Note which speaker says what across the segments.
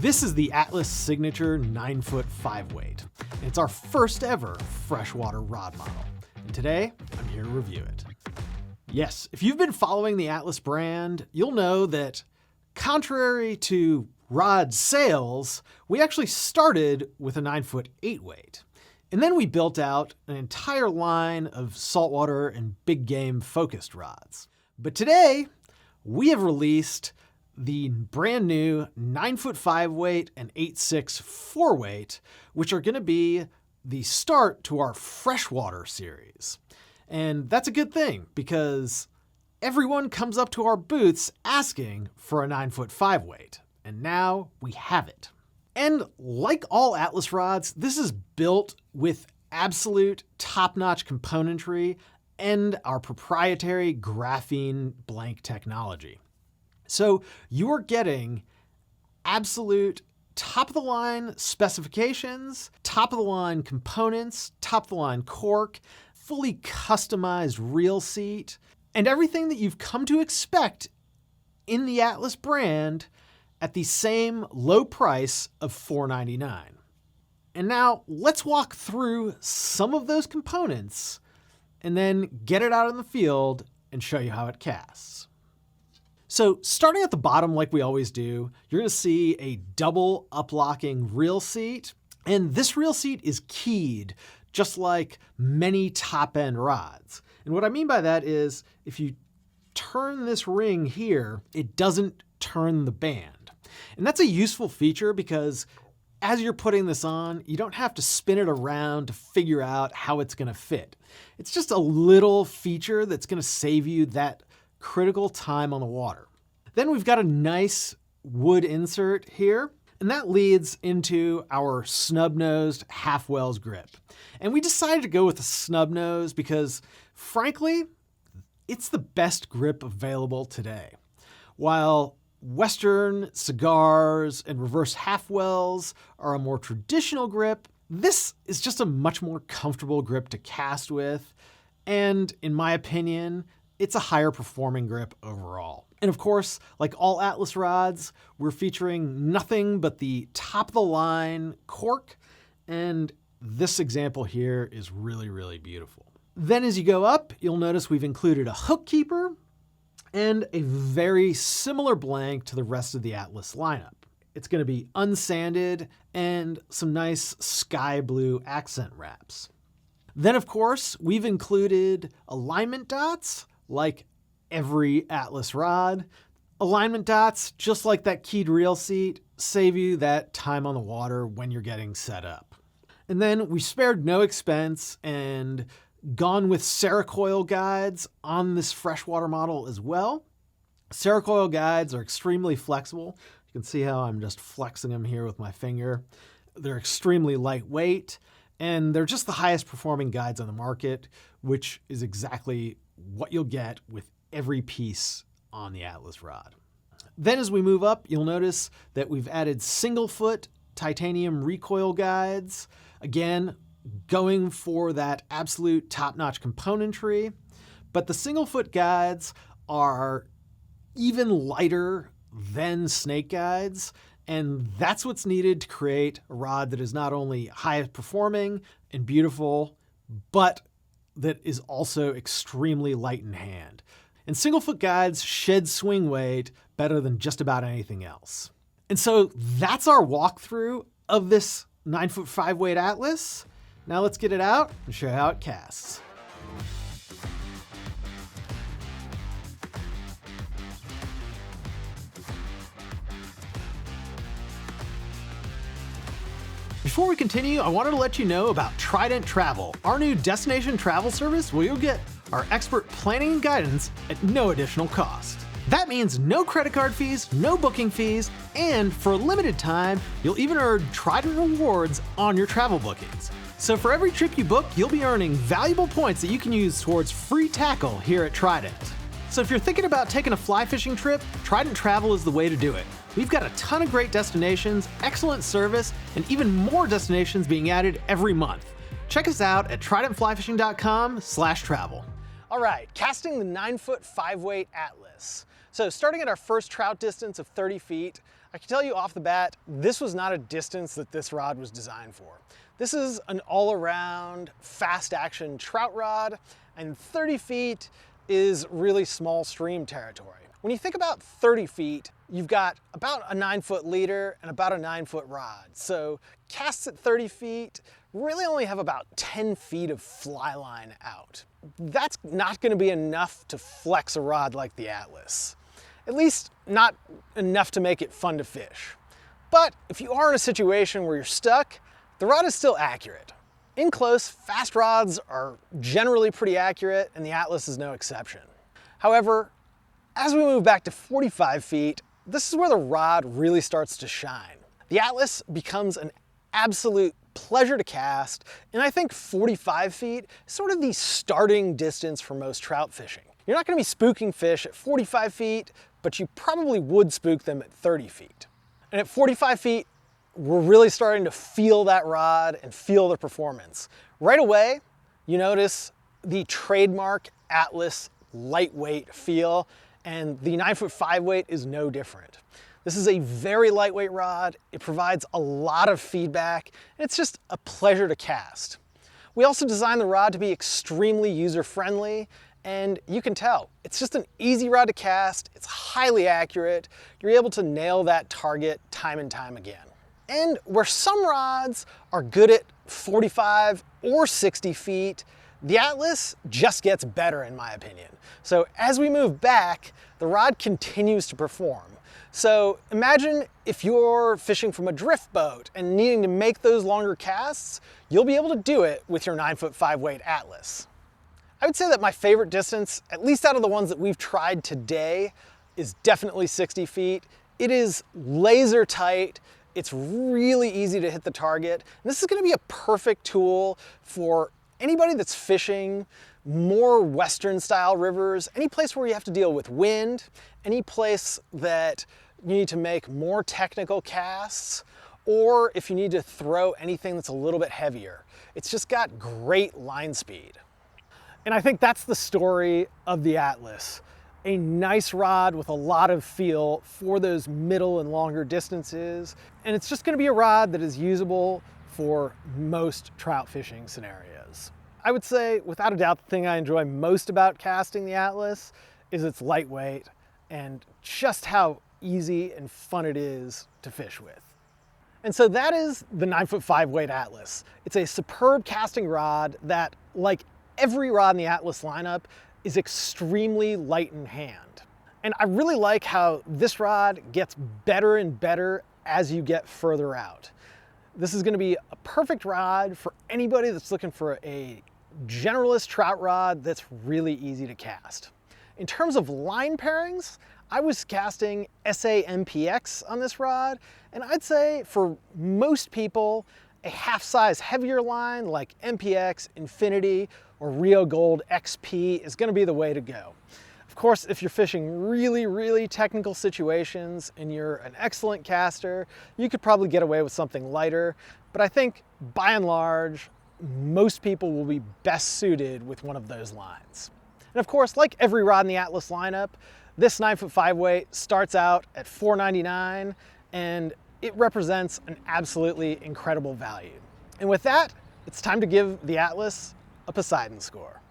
Speaker 1: This is the Atlas Signature 9ft 5wt. It's our first ever freshwater rod model. And today, I'm here to review it. Yes, if you've been following the Atlas brand, you'll know that contrary to rod sales, we actually started with a 9ft 8wt. And then we built out an entire line of saltwater and big game focused rods. But today, we have released the brand new 9ft 5wt and 8.6 4wt, which are going to be the start to our freshwater series. And that's a good thing because everyone comes up to our booths asking for a 9ft 5wt, and now we have it. And like all Atlas rods, this is built with absolute top-notch componentry and our proprietary graphene blank technology. So you are getting absolute top-of-the-line specifications, top-of-the-line components, top-of-the-line cork, fully customized reel seat, and everything that you've come to expect in the Atlas brand at the same low price of $499. And now let's walk through some of those components and then get it out in the field and show you how it casts. So starting at the bottom like we always do, you're going to see a double uplocking reel seat. And this reel seat is keyed just like many top-end rods. And what I mean by that is if you turn this ring here, it doesn't turn the band. And that's a useful feature because as you're putting this on, you don't have to spin it around to figure out how it's going to fit. It's just a little feature that's going to save you that critical time on the water. Then we've got a nice wood insert here, and that leads into our snub-nosed half-wells grip. And we decided to go with a snub-nose because, frankly, it's the best grip available today. While Western cigars and reverse half-wells are a more traditional grip, this is just a much more comfortable grip to cast with, and in my opinion, it's a higher performing grip overall. And of course, like all Atlas rods, we're featuring nothing but the top-of-the-line cork, and this example here is really, really beautiful. Then as you go up, you'll notice we've included a hook keeper and a very similar blank to the rest of the Atlas lineup. It's going to be unsanded and some nice sky blue accent wraps. Then of course, we've included alignment dots like every Atlas rod. Alignment dots, just like that keyed reel seat, save you that time on the water when you're getting set up. And then we spared no expense and gone with Cerakoil guides on this freshwater model as well. Cerakoil guides are extremely flexible. You can see how I'm just flexing them here with my finger. They're extremely lightweight, and they're just the highest performing guides on the market, which is exactly what you'll get with every piece on the Atlas rod. Then as we move up, you'll notice that we've added single foot titanium recoil guides. Again, going for that absolute top-notch componentry, but the single foot guides are even lighter than snake guides, and that's what's needed to create a rod that is not only high performing and beautiful, but that is also extremely light in hand. And single foot guides shed swing weight better than just about anything else. And so that's our walkthrough of this 9ft 5wt Atlas. Now let's get it out and show you how it casts. Before we continue, I wanted to let you know about Trident Travel, our new destination travel service where you'll get our expert planning and guidance at no additional cost. That means no credit card fees, no booking fees, and for a limited time, you'll even earn Trident rewards on your travel bookings. So for every trip you book, you'll be earning valuable points that you can use towards free tackle here at Trident. So if you're thinking about taking a fly fishing trip, Trident Travel is the way to do it. We've got a ton of great destinations, excellent service, and even more destinations being added every month. Check us out at tridentflyfishing.com/travel. All right, casting the 9ft 5wt Atlas. So starting at our first trout distance of 30 feet, I can tell you off the bat, this was not a distance that this rod was designed for. This is an all-around, fast-action trout rod, and 30 feet is really small stream territory. When you think about 30 feet, you've got about a 9-foot leader and about a 9-foot rod. So casts at 30 feet really only have about 10 feet of fly line out. That's not going to be enough to flex a rod like the Atlas. At least not enough to make it fun to fish. But if you are in a situation where you're stuck, the rod is still accurate. In close, fast rods are generally pretty accurate, and the Atlas is no exception. However, as we move back to 45 feet, this is where the rod really starts to shine. The Atlas becomes an absolute pleasure to cast, and I think 45 feet is sort of the starting distance for most trout fishing. You're not going to be spooking fish at 45 feet, but you probably would spook them at 30 feet. And at 45 feet, we're really starting to feel that rod and feel the performance. Right away, you notice the trademark Atlas lightweight feel, and the 9-foot 5-weight is no different. This is a very lightweight rod. It provides a lot of feedback, and it's just a pleasure to cast. We also designed the rod to be extremely user-friendly, and you can tell, it's just an easy rod to cast, it's highly accurate, you're able to nail that target time and time again. And where some rods are good at 45 or 60 feet, the Atlas just gets better in my opinion. So as we move back, the rod continues to perform. So imagine if you're fishing from a drift boat and needing to make those longer casts, you'll be able to do it with your 9-foot 5-weight Atlas. I would say that my favorite distance, at least out of the ones that we've tried today, is definitely 60 feet. It is laser tight. It's really easy to hit the target. And this is going to be a perfect tool for anybody that's fishing more Western style rivers, any place where you have to deal with wind, any place that you need to make more technical casts, or if you need to throw anything that's a little bit heavier. It's just got great line speed. And I think that's the story of the Atlas. A nice rod with a lot of feel for those middle and longer distances. And it's just going to be a rod that is usable for most trout fishing scenarios. I would say, without a doubt, the thing I enjoy most about casting the Atlas is its lightweight and just how easy and fun it is to fish with. And so that is the 9-foot 5-weight Atlas. It's a superb casting rod that, like every rod in the Atlas lineup, is extremely light in hand. And I really like how this rod gets better and better as you get further out. This is going to be a perfect rod for anybody that's looking for a generalist trout rod that's really easy to cast. In terms of line pairings, I was casting SA MPX on this rod, and I'd say for most people, a half size heavier line like MPX, Infinity, or Rio Gold XP is going to be the way to go. Of course, if you're fishing really technical situations and you're an excellent caster, you could probably get away with something lighter, but I think by and large, most people will be best suited with one of those lines. And of course, like every rod in the Atlas lineup, this 9-foot 5-weight starts out at $4.99, and it represents an absolutely incredible value. And with that, it's time to give the Atlas a Poseidon score.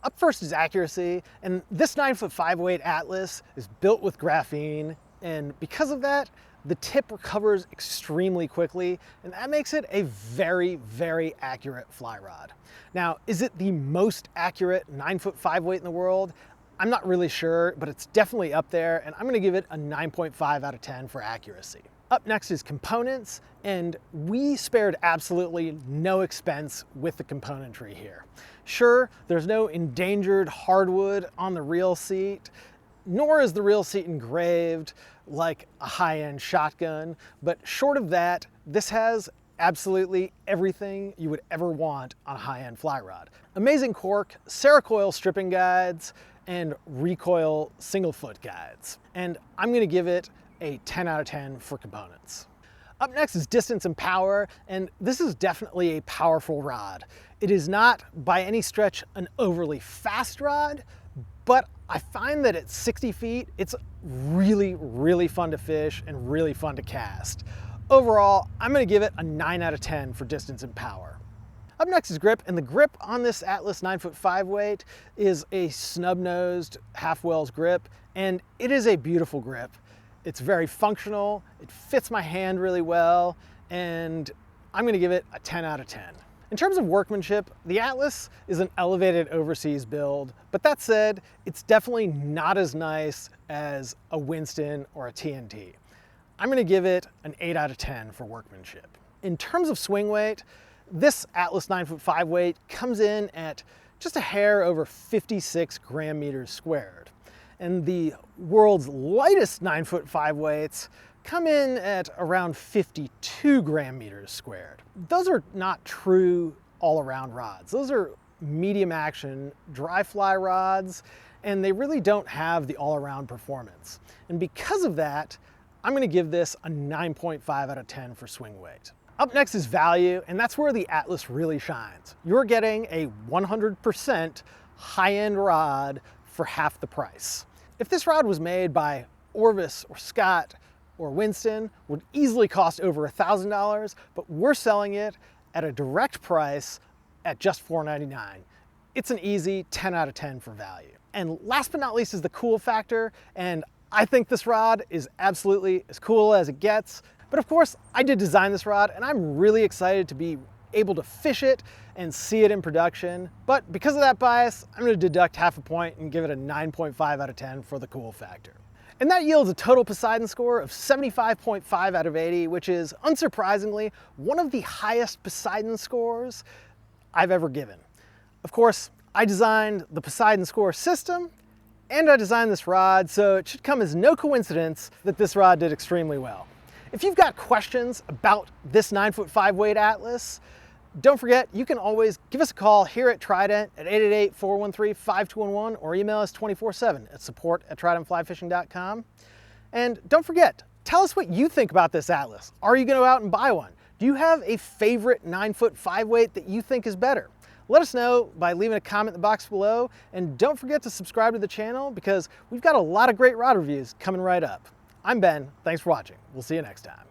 Speaker 1: Up first is accuracy, and this 9-foot 5-weight Atlas is built with graphene, and because of that, the tip recovers extremely quickly, and that makes it a very accurate fly rod. Now, is it the most accurate 9-foot 5-weight in the world? I'm not really sure, but it's definitely up there, and I'm gonna give it a 9.5 out of 10 for accuracy. Up next is components, and we spared absolutely no expense with the componentry here. Sure, there's no endangered hardwood on the reel seat, nor is the reel seat engraved like a high-end shotgun, but short of that, this has absolutely everything you would ever want on a high-end fly rod. Amazing cork, Cerakoil stripping guides, and recoil single foot guides. And I'm gonna give it a 10 out of 10 for components. Up next is distance and power, and this is definitely a powerful rod. It is not by any stretch an overly fast rod, but I find that at 60 feet, it's really, really fun to fish and really fun to cast. Overall, I'm gonna give it a 9 out of 10 for distance and power. Up next is grip, and the grip on this Atlas 9ft 5wt is a snub-nosed half-wells grip, and it is a beautiful grip. It's very functional, it fits my hand really well, and I'm gonna give it a 10 out of 10. In terms of workmanship, the Atlas is an elevated overseas build, but that said, it's definitely not as nice as a Winston or a TNT. I'm gonna give it an 8 out of 10 for workmanship. In terms of swing weight, this Atlas 9ft 5wt comes in at just a hair over 56 gram meters squared. And the world's lightest 9ft 5wts come in at around 52 gram meters squared. Those are not true all-around rods. Those are medium action dry fly rods, and they really don't have the all-around performance. And because of that, I'm gonna give this a 9.5 out of 10 for swing weight. Up next is value, and that's where the Atlas really shines. You're getting a 100% high-end rod for half the price. If this rod was made by Orvis or Scott or Winston, it would easily cost over $1,000, but we're selling it at a direct price at just $499. It's an easy 10 out of 10 for value. And last but not least is the cool factor, and I think this rod is absolutely as cool as it gets. But of course, I did design this rod, and I'm really excited to be able to fish it and see it in production. But because of that bias, I'm gonna deduct half a point and give it a 9.5 out of 10 for the cool factor. And that yields a total Poseidon score of 75.5 out of 80, which is, unsurprisingly, one of the highest Poseidon scores I've ever given. Of course, I designed the Poseidon score system, and I designed this rod, so it should come as no coincidence that this rod did extremely well. If you've got questions about this 9ft 5wt Atlas, don't forget, you can always give us a call here at Trident at 888-413-5211 or email us 24/7 at support@tridentflyfishing.com. And don't forget, tell us what you think about this Atlas. Are you gonna go out and buy one? Do you have a favorite 9ft 5wt that you think is better? Let us know by leaving a comment in the box below, and don't forget to subscribe to the channel because we've got a lot of great rod reviews coming right up. I'm Ben, thanks for watching. We'll see you next time.